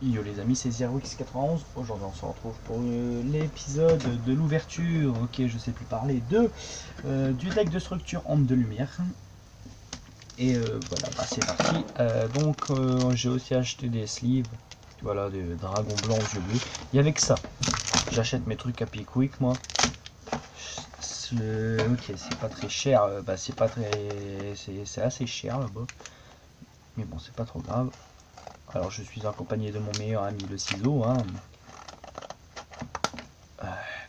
Yo les amis, c'est ZeroX91. Aujourd'hui on se retrouve pour l'épisode de l'ouverture. Ok, je sais plus parler du deck de structure Onde de lumière. Et voilà, bah, c'est parti. J'ai aussi acheté des sleeves, voilà, des dragons blancs aux yeux bleus. Il y avait que ça. J'achète mes trucs à Pickwick moi. Ok, c'est pas très cher. Bah c'est pas très, c'est assez cher là-bas. Mais bon, c'est pas trop grave. Alors je suis accompagné de mon meilleur ami le ciseau, hein.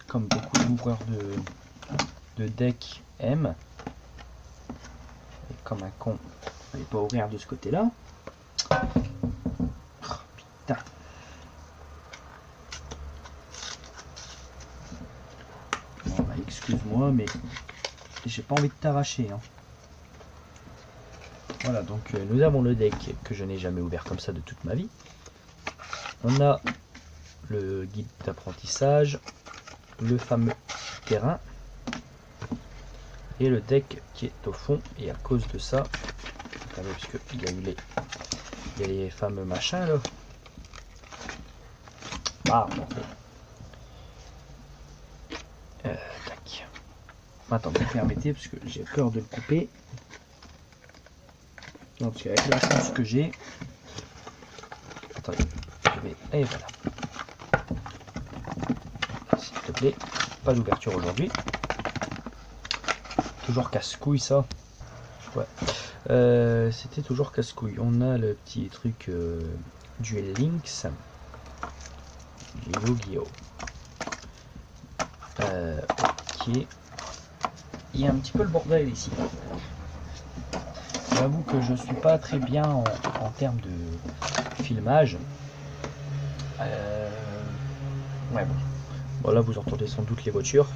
Comme beaucoup d'ouvreurs de deck aiment. Et comme un con, il ne fallait pas ouvrir de ce côté-là. Oh, putain. Bon, bah, excuse-moi, mais j'ai pas envie de t'arracher, hein. Voilà, donc nous avons le deck que je n'ai jamais ouvert comme ça de toute ma vie. On a le guide d'apprentissage, le fameux terrain et le deck qui est au fond. Et à cause de ça, parce qu'il y a eu les fameux machins là. Ah, bordel. Tac. Attends, vous permettez parce que j'ai peur de le couper. Non, parce qu'avec la chance que j'ai. Attendez, je vais. Et voilà. S'il te plaît, pas d'ouverture aujourd'hui. Toujours casse-couille ça. Ouais. C'était toujours casse-couille. On a le petit truc Duel Links. Yu-Gi-Oh! Ok. Il y a un petit peu le bordel ici. J'avoue que je suis pas très bien en termes de filmage. Ouais, bon. Bon, là vous entendez sans doute les voitures.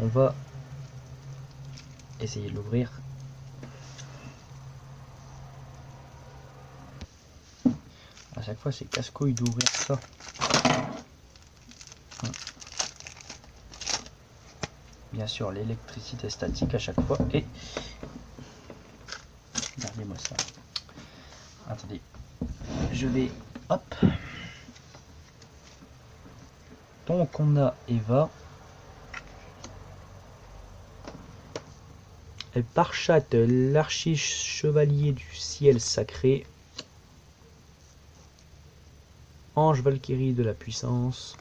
On va essayer de l'ouvrir. À chaque fois c'est casse-couille d'ouvrir ça. Bien sûr l'électricité statique à chaque fois. Et regardez-moi ça. Attendez. Je vais. Hop. Donc on a Eva. Parchat, l'archi-chevalier du ciel sacré. Ange Valkyrie de la puissance.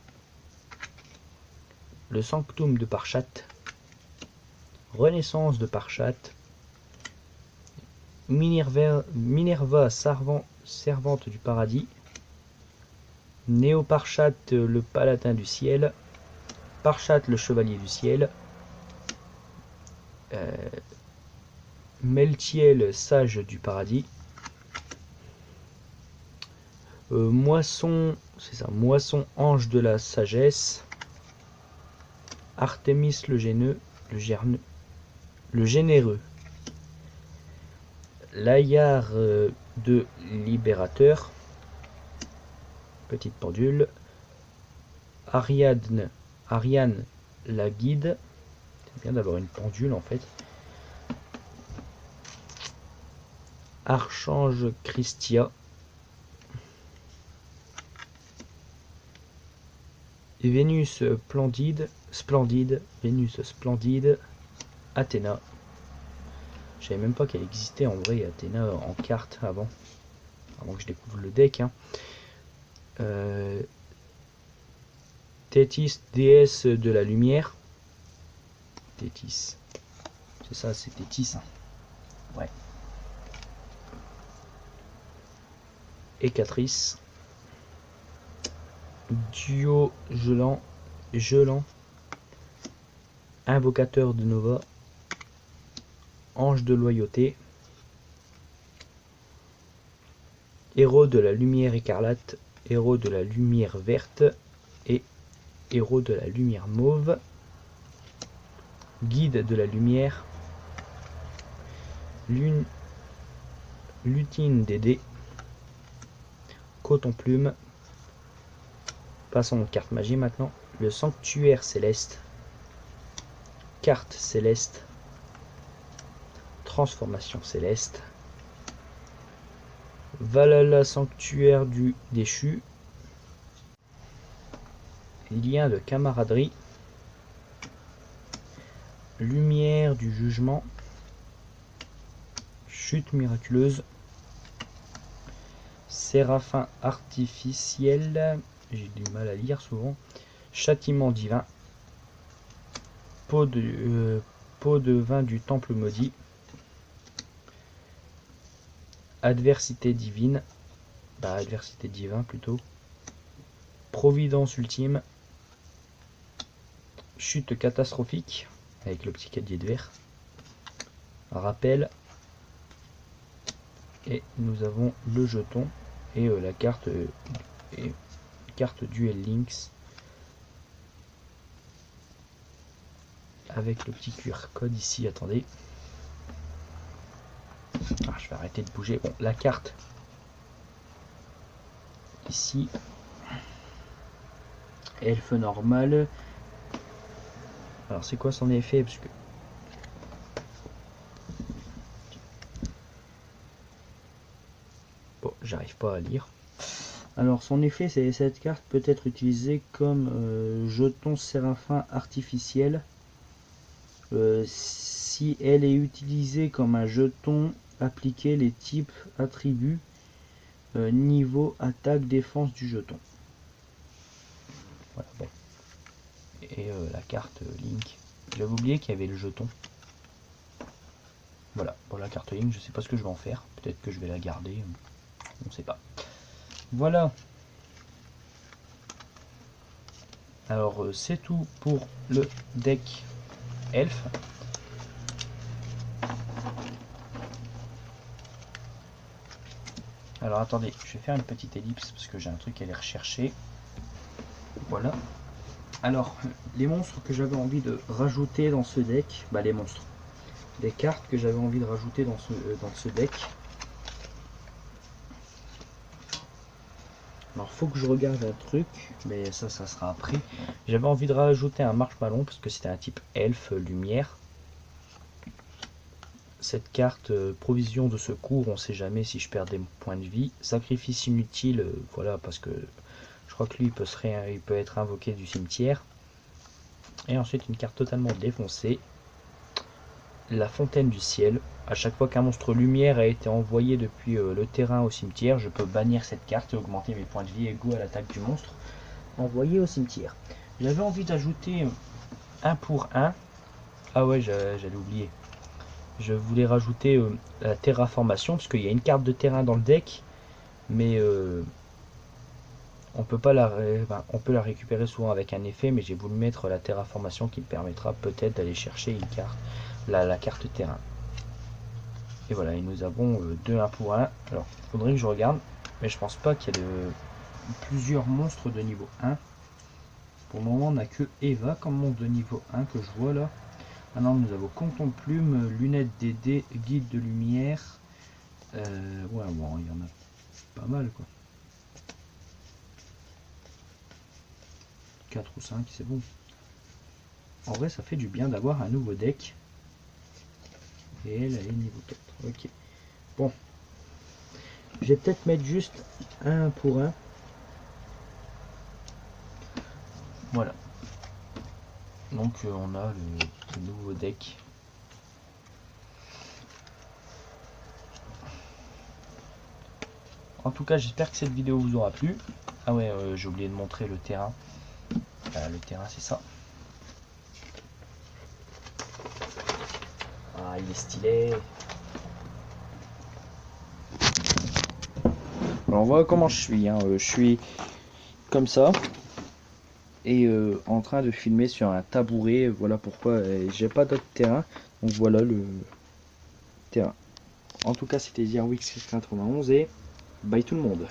Le sanctum de Parchat. Renaissance de Parchat. Minerva servante du paradis. Néo-Parchat, le paladin du ciel. Parchat, le chevalier du ciel. Meltiel, sage du paradis. Moisson, c'est ça, Moisson, ange de la sagesse. Artémis le généreux. Layard de libérateur. Petite pendule. Ariane la guide. C'est bien d'avoir une pendule en fait. Archange Christia. Vénus splendide, Vénus splendide, Athéna. Je savais même pas qu'elle existait en vrai, Athéna en carte avant que je découvre le deck. Hein. Thétis, déesse de la lumière. Thétis. C'est ça, c'est Thétis. Hein. Ouais. Hécatrice. Duo gelant, invocateur de Nova, ange de loyauté, héros de la lumière écarlate, héros de la lumière verte et héros de la lumière mauve, guide de la lumière, lutine des dés, coton plume. Passons aux cartes magie maintenant. Le sanctuaire céleste. Carte céleste. Transformation céleste. Valhalla sanctuaire du déchu. Lien de camaraderie. Lumière du jugement. Chute miraculeuse. Séraphin artificiel. J'ai du mal à lire souvent. Châtiment divin. Pot de vin du temple maudit. Adversité divine. Adversité divin plutôt. Providence ultime. Chute catastrophique. Avec le petit cadier de verre. Rappel. Et nous avons le jeton. Et la carte. Carte Duel Links. Avec le petit QR code ici. Attendez. Je vais arrêter de bouger. Bon, la carte ici, elfe normal. Alors c'est quoi son effet? Parce que bon, j'arrive pas à lire. Alors son effet, c'est cette carte peut être utilisée comme jeton séraphin artificiel. Si elle est utilisée comme un jeton, appliquer les types attributs niveau attaque défense du jeton. Voilà, bon. Et la carte Link, j'avais oublié qu'il y avait le jeton. Voilà, pour la carte Link, je sais pas ce que je vais en faire, peut-être que je vais la garder, on ne sait pas. Voilà, alors c'est tout pour le deck elfe. Alors attendez, je vais faire une petite ellipse parce que j'ai un truc à aller rechercher. Voilà. Alors, les monstres que j'avais envie de rajouter dans ce deck, les monstres, les cartes que j'avais envie de rajouter dans ce deck. Alors, faut que je regarde un truc, mais ça sera après. J'avais envie de rajouter un marshmallow parce que c'était un type elfe lumière. Cette carte provision de secours, on sait jamais si je perds des points de vie. Sacrifice inutile, voilà, parce que je crois que lui il peut être invoqué du cimetière. Et ensuite une carte totalement défoncée. La fontaine du ciel. À chaque fois qu'un monstre lumière a été envoyé depuis le terrain au cimetière, je peux bannir cette carte et augmenter mes points de vie égaux à l'attaque du monstre envoyé au cimetière. J'avais envie d'ajouter 1 pour 1. Ah ouais, j'allais oublier. Je voulais rajouter la terraformation parce qu'il y a une carte de terrain dans le deck, mais on peut pas on peut la récupérer souvent avec un effet, mais j'ai voulu mettre la terraformation qui me permettra peut-être d'aller chercher une carte, la carte terrain. Et voilà, et nous avons 2 1 pour 1. Alors, il faudrait que je regarde, mais je pense pas qu'il y ait plusieurs monstres de niveau 1. Pour le moment, on n'a que Eva comme monstre de niveau 1 que je vois là. Maintenant, nous avons Canton Plume, Lunettes d'Aidé, Guide de Lumière. Ouais, bon, il y en a pas mal quoi. 4 ou 5, c'est bon. En vrai, ça fait du bien d'avoir un nouveau deck. Et elle est niveau 4. Ok. Bon. Je vais peut-être mettre juste 1 pour 1. Voilà. Donc on a le nouveau deck. En tout cas, j'espère que cette vidéo vous aura plu. Ah ouais, j'ai oublié de montrer le terrain. Le terrain, c'est ça. Ah, il est stylé. Alors, voilà comment je suis. Je suis comme ça. Et en train de filmer sur un tabouret. Voilà pourquoi j'ai pas d'autre terrain. Donc voilà le terrain. En tout cas, c'était Zerwix91 et bye tout le monde.